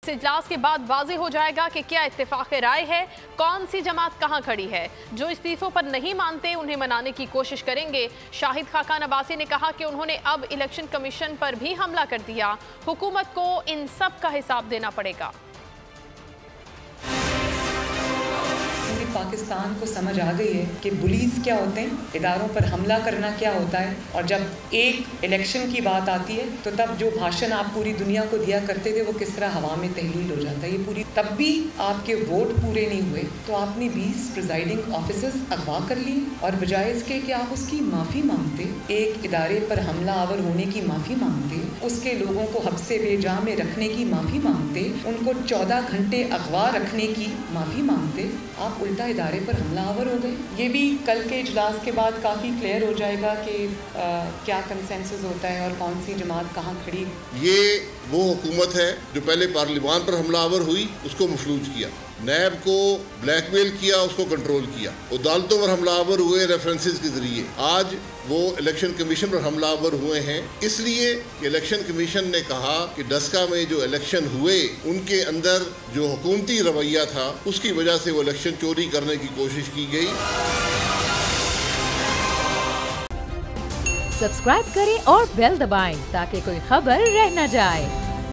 इस इजलास के बाद वाज़ेह हो जाएगा कि क्या इत्तेफाक राय है, कौन सी जमात कहां खड़ी है। जो इस्तीफों पर नहीं मानते उन्हें मनाने की कोशिश करेंगे। शाहिद खाकान अब्बासी ने कहा कि उन्होंने अब इलेक्शन कमीशन पर भी हमला कर दिया, हुकूमत को इन सब का हिसाब देना पड़ेगा। पाकिस्तान को समझ आ गई है कि बुलीज क्या होते हैं, इदारों पर हमला करना क्या होता है, और जब एक इलेक्शन की बात आती है तो तब जो भाषण आप पूरी दुनिया को दिया करते थे वो किस तरह हवा में तहलील हो जाता है। ये पूरी तब भी आपके वोट पूरे नहीं हुए तो आपने 20 प्रिजाइडिंग ऑफिसर्स अगवा कर लिए, और बजाय इसके कि आप उसकी माफ़ी मांगते, एक इदारे पर हमला आवर होने की माफ़ी मांगते, उसके लोगों को हब्से बेजा में रखने की माफ़ी मांगते, उनको 14 घंटे अगवा रखने की माफ़ी मांगते, आप उल्टा इदारे पर हमलावर हो गए। ये भी कल के इजलास के बाद काफ़ी क्लियर हो जाएगा कि क्या कंसेंसस होता है और कौन सी जमात कहाँ खड़ी। ये वो हुकूमत है जो पहले पार्लियामान पर हमलावर हुई, उसको मफलूज किया, नैब को ब्लैकमेल किया, उसको कंट्रोल किया, अदालतों पर हमलावर हुए रेफरेंसेस के जरिए, आज वो इलेक्शन कमीशन पर हमलावर हुए हैं। इसलिए इलेक्शन कमीशन ने कहा कि डस्का में जो इलेक्शन हुए उनके अंदर जो हुकूमती रवैया था उसकी वजह से वो इलेक्शन चोरी करने की कोशिश की गई। सब्सक्राइब करें और बेल दबाएं ताकि कोई खबर रह न जाए।